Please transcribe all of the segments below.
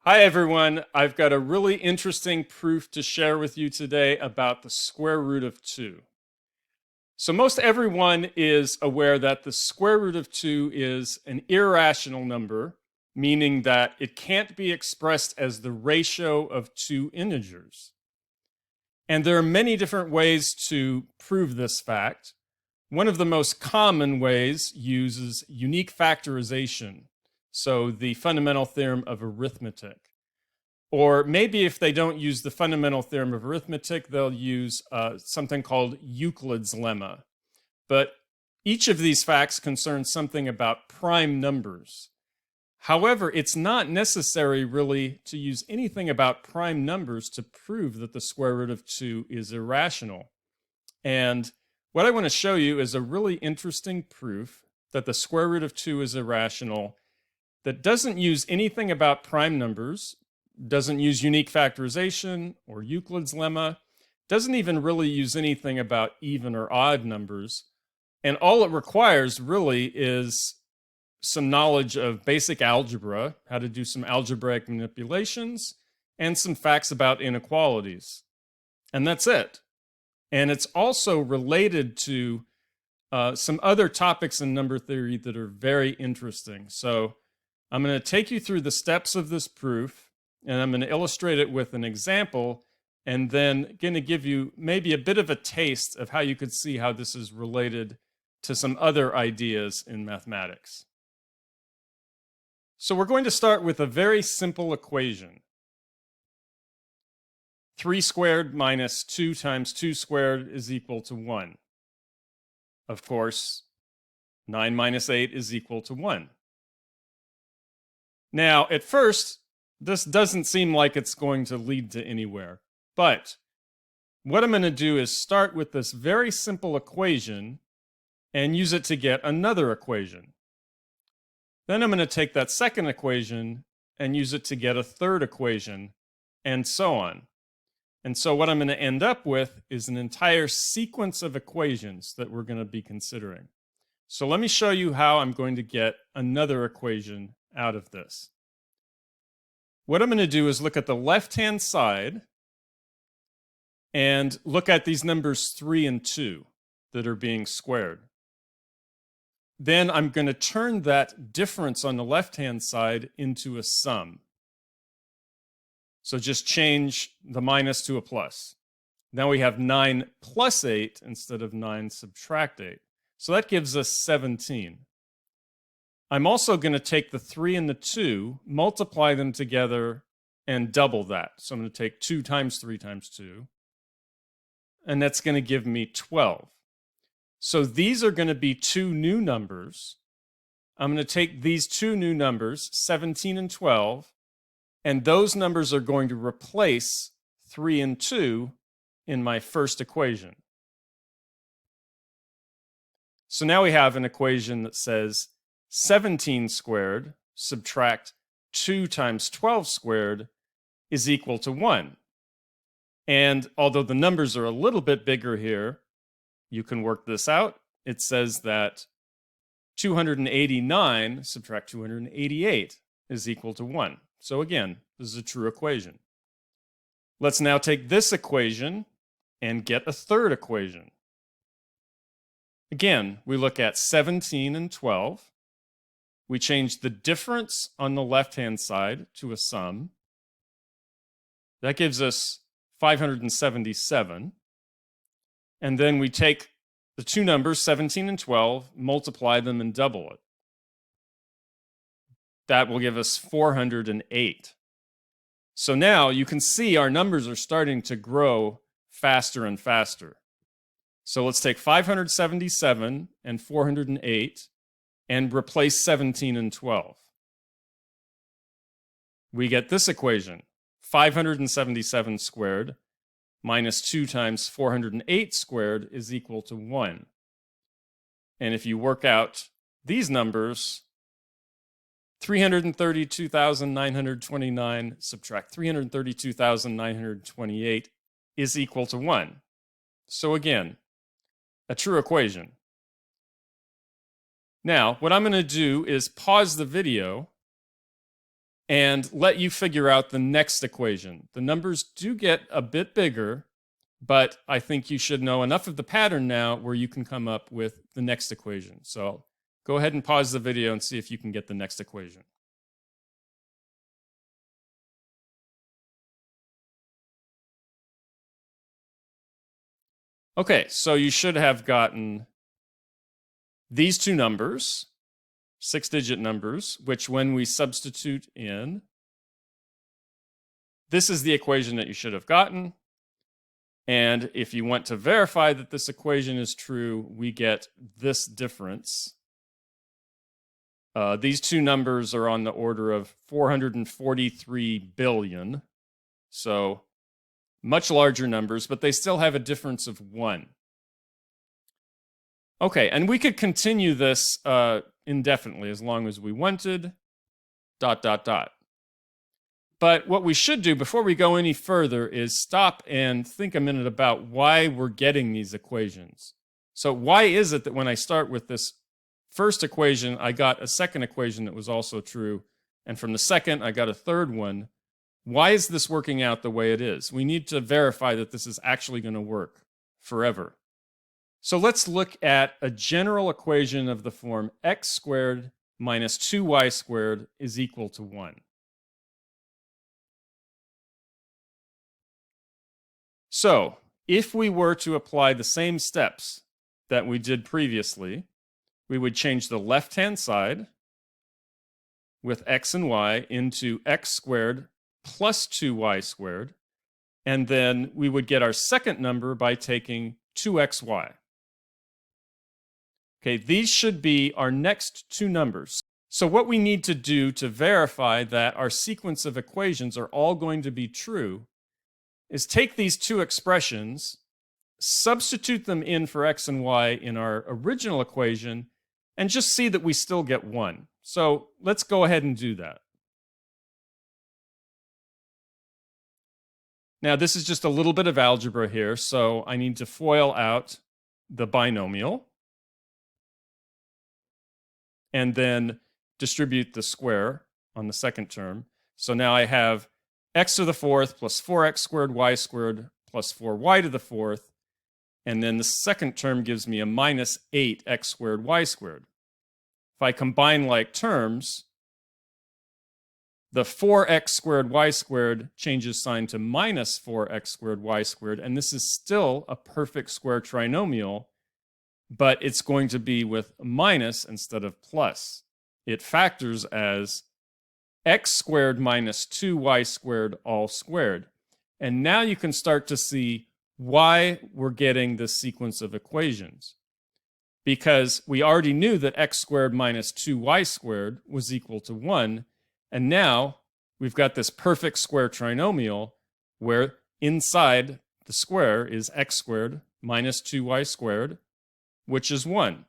Hi everyone, I've got a really interesting proof to share with you today about the square root of 2. So most everyone is aware that the square root of 2 is an irrational number, meaning that it can't be expressed as the ratio of two integers. And there are many different ways to prove this fact. One of the most common ways uses unique factorization, so the fundamental theorem of arithmetic. Or maybe if they don't use the fundamental theorem of arithmetic, they'll use something called Euclid's lemma. But each of these facts concerns something about prime numbers. However, it's not necessary really to use anything about prime numbers to prove that the square root of 2 is irrational. And what I want to show you is a really interesting proof that the square root of 2 is irrational that doesn't use anything about prime numbers, doesn't use unique factorization or Euclid's lemma, doesn't even really use anything about even or odd numbers. And all it requires really is some knowledge of basic algebra, how to do some algebraic manipulations, and some facts about inequalities. And that's it. And it's also related to some other topics in number theory that are very interesting. So I'm going to take you through the steps of this proof, and I'm going to illustrate it with an example, and then going to give you maybe a bit of a taste of how you could see how this is related to some other ideas in mathematics. So we're going to start with a very simple equation. 3 squared minus 2 times 2 squared is equal to 1. Of course, 9 minus 8 is equal to 1. Now, at first, this doesn't seem like it's going to lead to anywhere. But what I'm going to do is start with this very simple equation and use it to get another equation. Then I'm going to take that second equation and use it to get a third equation, and so on. And so what I'm going to end up with is an entire sequence of equations that we're going to be considering. So let me show you how I'm going to get another equation out of this. What I'm going to do is look at the left-hand side and look at these numbers 3 and 2 that are being squared. Then I'm going to turn that difference on the left-hand side into a sum. So just change the minus to a plus. Now we have 9 plus 8 instead of 9 subtract 8. So that gives us 17. I'm also going to take the 3 and the 2, multiply them together, and double that. So I'm going to take 2 times 3 times 2, and that's going to give me 12. So these are going to be two new numbers. I'm going to take these two new numbers, 17 and 12, and those numbers are going to replace 3 and 2 in my first equation. So now we have an equation that says 17 squared subtract 2 times 12 squared is equal to 1. And although the numbers are a little bit bigger here, you can work this out. It says that 289 subtract 288 is equal to 1. So again, this is a true equation. Let's now take this equation and get a third equation. Again, we look at 17 and 12. We change the difference on the left-hand side to a sum. That gives us 577. And then we take the two numbers, 17 and 12, multiply them and double it. That will give us 408. So now you can see our numbers are starting to grow faster and faster. So let's take 577 and 408 and replace 17 and 12. We get this equation, 577 squared minus 2 times 408 squared is equal to 1. And if you work out these numbers, 332,929 subtract 332,928 is equal to 1. So again, a true equation. Now, what I'm going to do is pause the video and let you figure out the next equation. The numbers do get a bit bigger, but I think you should know enough of the pattern now where you can come up with the next equation. So go ahead and pause the video and see if you can get the next equation. Okay, so you should have gotten these two numbers, 6-digit numbers, which when we substitute in, this is the equation that you should have gotten. And if you want to verify that this equation is true, we get this difference. These two numbers are on the order of 443 billion. So much larger numbers, but they still have a difference of 1. Okay, and we could continue this indefinitely as long as we wanted, ... But what we should do before we go any further is stop and think a minute about why we're getting these equations. So why is it that when I start with this first equation, I got a second equation that was also true, and from the second, I got a third one? Why is this working out the way it is? We need to verify that this is actually going to work forever. So let's look at a general equation of the form x squared minus 2y squared is equal to 1. So if we were to apply the same steps that we did previously, we would change the left-hand side with x and y into x squared plus 2y squared, and then we would get our second number by taking 2xy. Okay, these should be our next two numbers. So what we need to do to verify that our sequence of equations are all going to be true is take these two expressions, substitute them in for x and y in our original equation, and just see that we still get 1. So let's go ahead and do that. Now, this is just a little bit of algebra here, so I need to FOIL out the binomial and then distribute the square on the second term. So now I have x to the fourth plus 4x squared y squared plus 4y to the fourth. And then the second term gives me a minus 8x squared y squared. If I combine like terms, the 4x squared y squared changes sign to minus 4x squared y squared. And this is still a perfect square trinomial, but it's going to be with minus instead of plus. It factors as x squared minus 2y squared all squared. And now you can start to see why we're getting this sequence of equations. Because we already knew that x squared minus 2y squared was equal to 1. And now we've got this perfect square trinomial where inside the square is x squared minus 2y squared, which is 1.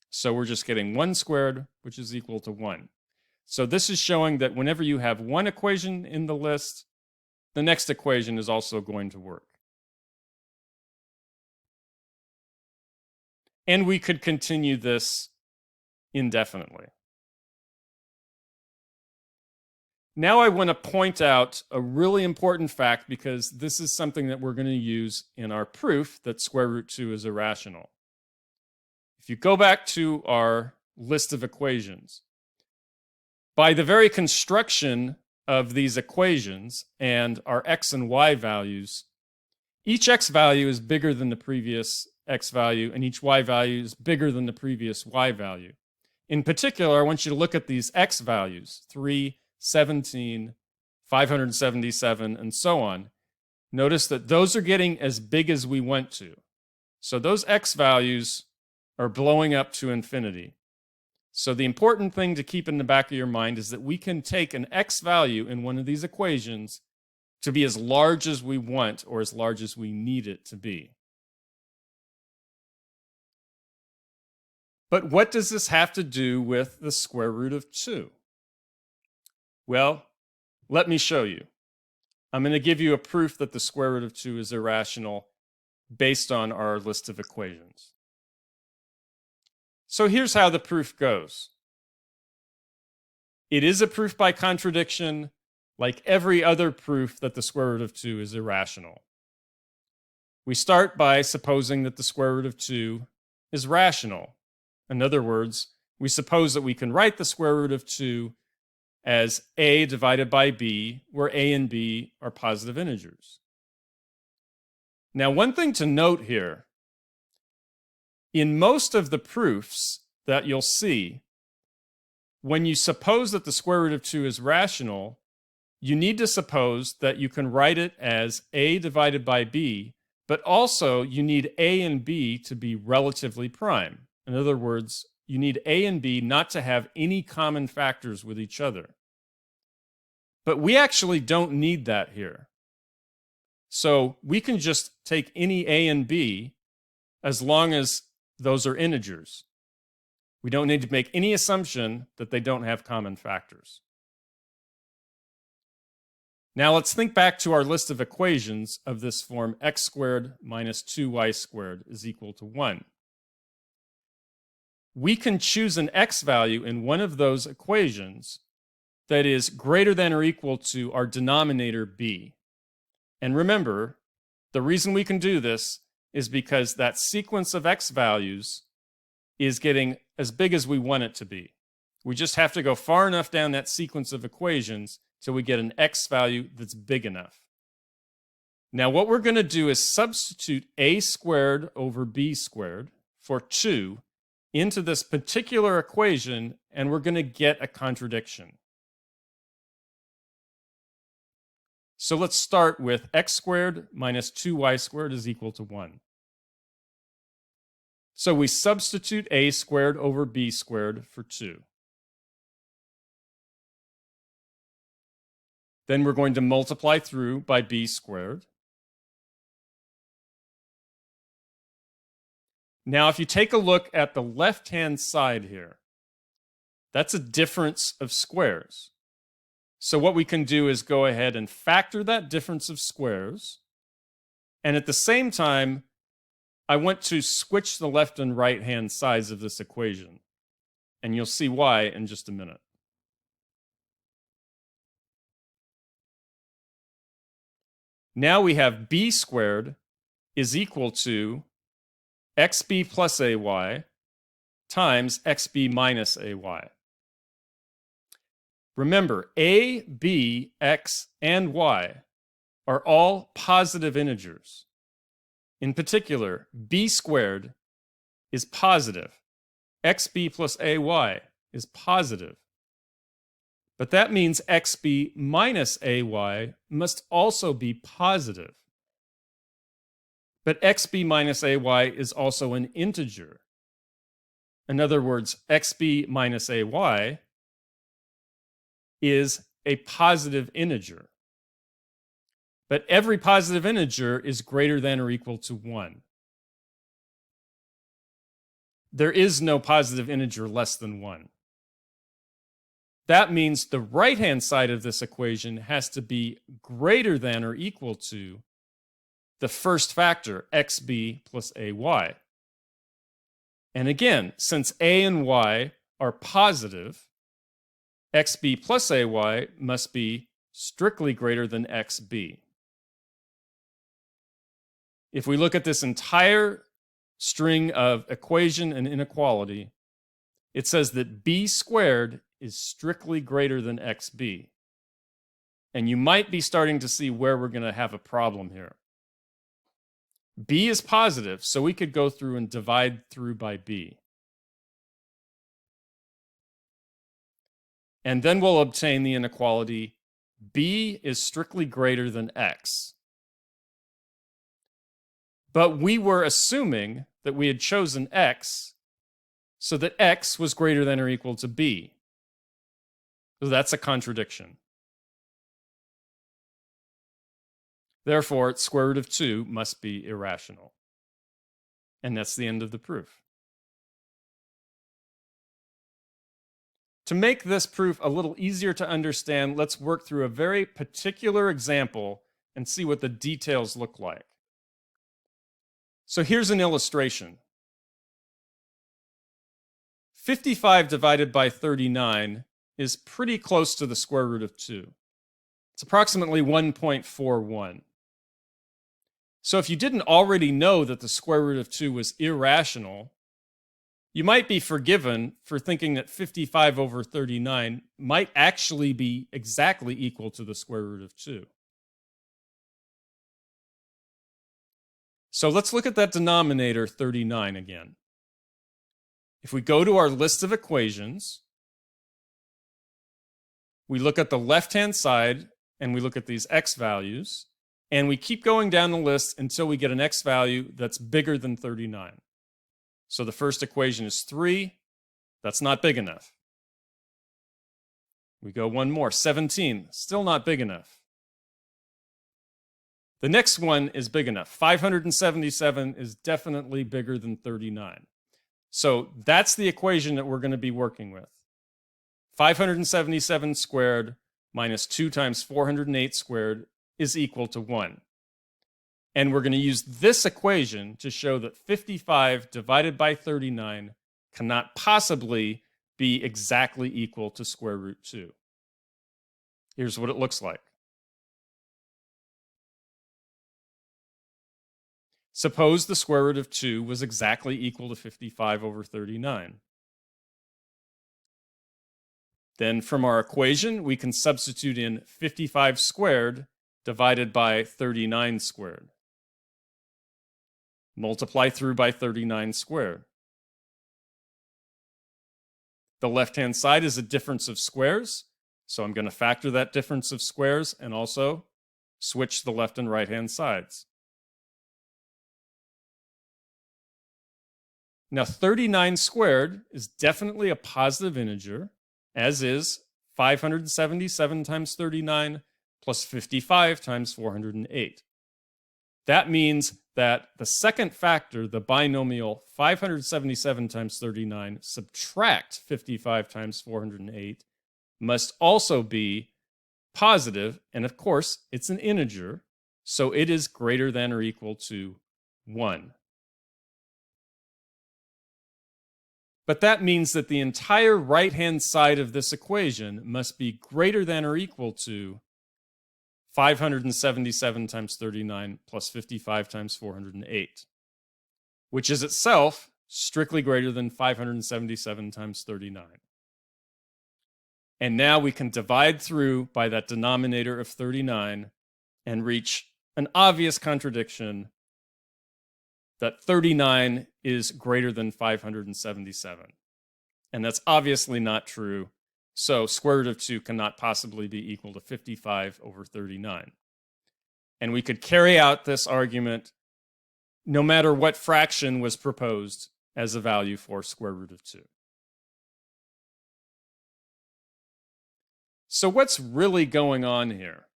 So we're just getting 1 squared, which is equal to 1. So this is showing that whenever you have one equation in the list, the next equation is also going to work. And we could continue this indefinitely. Now I want to point out a really important fact, because this is something that we're going to use in our proof that square root 2 is irrational. If you go back to our list of equations, by the very construction of these equations and our x and y values, each x value is bigger than the previous x value, and each y value is bigger than the previous y value. In particular, I want you to look at these x values, 3, 17, 577, and so on. Notice that those are getting as big as we want to. So those x values are blowing up to infinity. So the important thing to keep in the back of your mind is that we can take an x value in one of these equations to be as large as we want or as large as we need it to be. But what does this have to do with the square root of 2? Well, let me show you. I'm going to give you a proof that the square root of 2 is irrational based on our list of equations. So here's how the proof goes. It is a proof by contradiction, like every other proof that the square root of 2 is irrational. We start by supposing that the square root of 2 is rational. In other words, we suppose that we can write the square root of 2 as a divided by b, where a and b are positive integers. Now, one thing to note here, in most of the proofs that you'll see, when you suppose that the square root of 2 is rational, you need to suppose that you can write it as a divided by b, but also you need a and b to be relatively prime. In other words, you need a and b not to have any common factors with each other. But we actually don't need that here. So we can just take any a and b as long as those are integers. We don't need to make any assumption that they don't have common factors. Now let's think back to our list of equations of this form: x squared minus 2y squared is equal to 1. We can choose an x value in one of those equations that is greater than or equal to our denominator b. And remember, the reason we can do this is because that sequence of x values is getting as big as we want it to be. We just have to go far enough down that sequence of equations till we get an x value that's big enough. Now what we're going to do is substitute a squared over b squared for 2 into this particular equation, and we're going to get a contradiction. So let's start with x squared minus 2y squared is equal to 1. So we substitute a squared over b squared for 2. Then we're going to multiply through by b squared. Now, if you take a look at the left-hand side here, that's a difference of squares. So what we can do is go ahead and factor that difference of squares. And at the same time, I want to switch the left and right-hand sides of this equation. And you'll see why in just a minute. Now we have b squared is equal to xb plus ay times xb minus ay. Remember, a, b, x, and y are all positive integers. In particular, b squared is positive. xb plus ay is positive. But that means xb minus ay must also be positive. But xb minus ay is also an integer. In other words, xb minus ay is a positive integer. But every positive integer is greater than or equal to 1. There is no positive integer less than 1. That means the right-hand side of this equation has to be greater than or equal to the first factor, xb plus ay. And again, since a and y are positive, xb plus ay must be strictly greater than xb. If we look at this entire string of equation and inequality, it says that b squared is strictly greater than xb. And you might be starting to see where we're going to have a problem here. B is positive, so we could go through and divide through by b. And then we'll obtain the inequality b is strictly greater than x. But we were assuming that we had chosen x so that x was greater than or equal to b. So that's a contradiction. Therefore, square root of 2 must be irrational. And that's the end of the proof. To make this proof a little easier to understand, let's work through a very particular example and see what the details look like. So here's an illustration. 55 divided by 39 is pretty close to the square root of 2. It's approximately 1.41. So if you didn't already know that the square root of 2 was irrational, you might be forgiven for thinking that 55 over 39 might actually be exactly equal to the square root of 2. So let's look at that denominator 39 again. If we go to our list of equations, we look at the left-hand side and we look at these x values, and we keep going down the list until we get an x value that's bigger than 39. So the first equation is 3. That's not big enough. We go one more, 17, still not big enough. The next one is big enough. 577 is definitely bigger than 39. So that's the equation that we're going to be working with. 577 squared minus 2 times 408 squared is equal to 1. And we're going to use this equation to show that 55 divided by 39 cannot possibly be exactly equal to square root 2. Here's what it looks like. Suppose the square root of 2 was exactly equal to 55 over 39. Then from our equation, we can substitute in 55 squared divided by 39 squared. Multiply through by 39 squared. The left-hand side is a difference of squares, so I'm going to factor that difference of squares and also switch the left and right-hand sides. Now, 39 squared is definitely a positive integer, as is 577 times 39 plus 55 times 408. That means that the second factor, the binomial 577 times 39 subtract 55 times 408, must also be positive, and of course, it's an integer, so it is greater than or equal to 1. But that means that the entire right-hand side of this equation must be greater than or equal to 577 times 39 plus 55 times 408, which is itself strictly greater than 577 times 39. And now we can divide through by that denominator of 39 and reach an obvious contradiction that 39 is greater than 577. And that's obviously not true. So square root of 2 cannot possibly be equal to 55 over 39. And we could carry out this argument no matter what fraction was proposed as a value for square root of 2. So what's really going on here?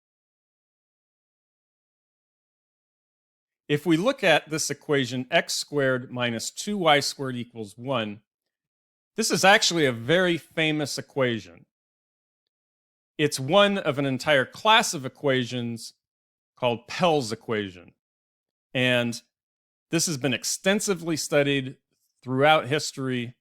If we look at this equation, x squared minus 2y squared equals 1, this is actually a very famous equation. It's one of an entire class of equations called Pell's equation. And this has been extensively studied throughout history.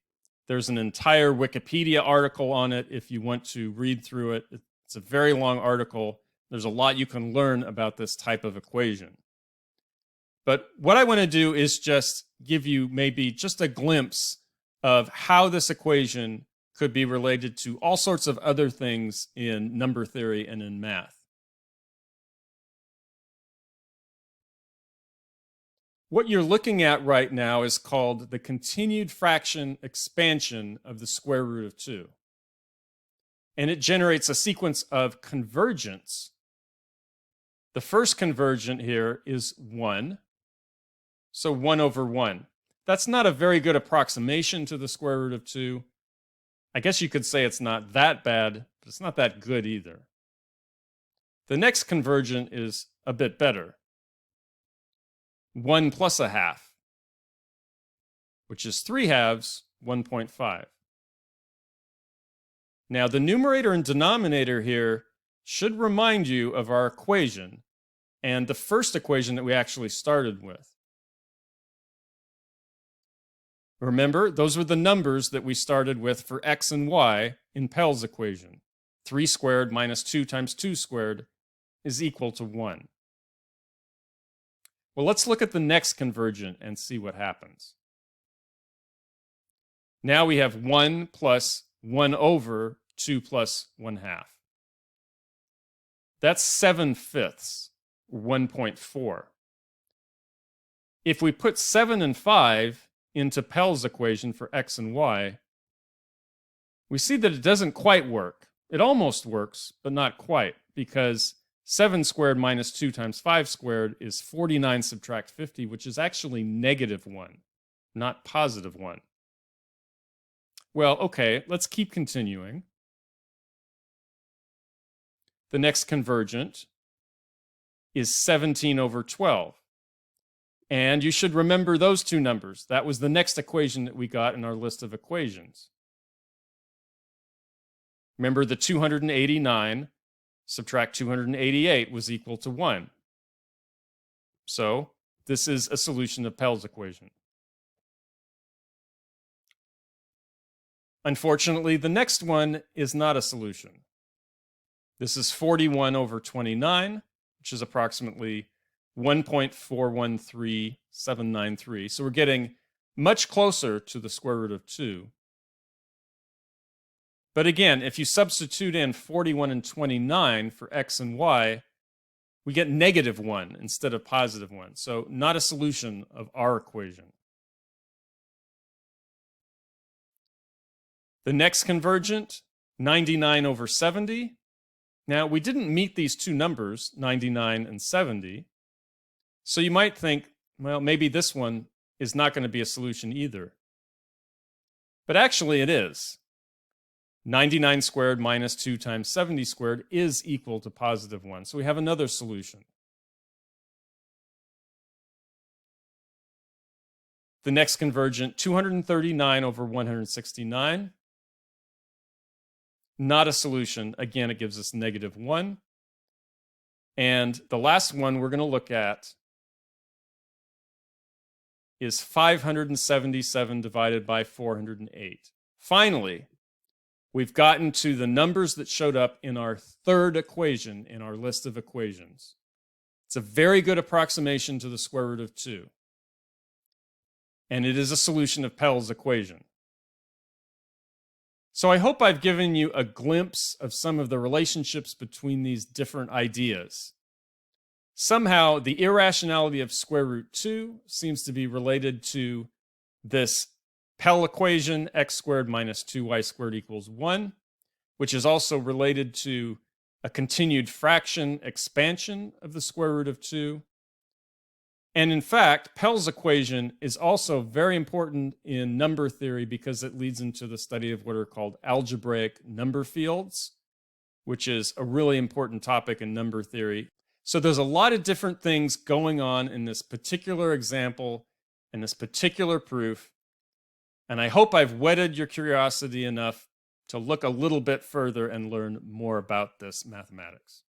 There's an entire Wikipedia article on it if you want to read through it. It's a very long article. There's a lot you can learn about this type of equation. But what I want to do is just give you maybe just a glimpse of how this equation could be related to all sorts of other things in number theory and in math. What you're looking at right now is called the continued fraction expansion of the square root of 2. And it generates a sequence of convergents. The first convergent here is 1. So 1 over 1. That's not a very good approximation to the square root of 2. I guess you could say it's not that bad, but it's not that good either. The next convergent is a bit better. 1 plus a half, which is 3 halves, 1.5. Now, the numerator and denominator here should remind you of our equation and the first equation that we actually started with. Remember, those were the numbers that we started with for x and y in Pell's equation. 3 squared minus 2 times 2 squared is equal to 1. Well, let's look at the next convergent and see what happens. Now we have 1 plus 1 over 2 plus 1/2. That's 7/5, 1.4. If we put 7 and 5 into Pell's equation for x and y, we see that it doesn't quite work. It almost works, but not quite, because 7 squared minus 2 times 5 squared is 49 subtract 50, which is actually -1, not +1. Well, okay, let's keep continuing. The next convergent is 17 over 12. And you should remember those two numbers. That was the next equation that we got in our list of equations. Remember, the 289 subtract 288 was equal to 1. So this is a solution of Pell's equation. Unfortunately, the next one is not a solution. This is 41 over 29, which is approximately 1.413793. So we're getting much closer to the square root of 2. But again, if you substitute in 41 and 29 for x and y, we get -1 instead of +1. So not a solution of our equation. The next convergent, 99 over 70. Now, we didn't meet these two numbers, 99 and 70. So you might think, well, maybe this one is not going to be a solution either. But actually it is. 99 squared minus 2 times 70 squared is equal to +1. So we have another solution. The next convergent, 239 over 169. Not a solution. Again, it gives us -1. And the last one we're going to look at is 577 divided by 408. Finally, we've gotten to the numbers that showed up in our third equation in our list of equations. It's a very good approximation to the square root of 2. And it is a solution of Pell's equation. So I hope I've given you a glimpse of some of the relationships between these different ideas. Somehow, the irrationality of square root 2 seems to be related to this Pell equation, x squared minus 2y squared equals 1, which is also related to a continued fraction expansion of the square root of 2. And in fact, Pell's equation is also very important in number theory because it leads into the study of what are called algebraic number fields, which is a really important topic in number theory. So there's a lot of different things going on in this particular example and this particular proof. And I hope I've whetted your curiosity enough to look a little bit further and learn more about this mathematics.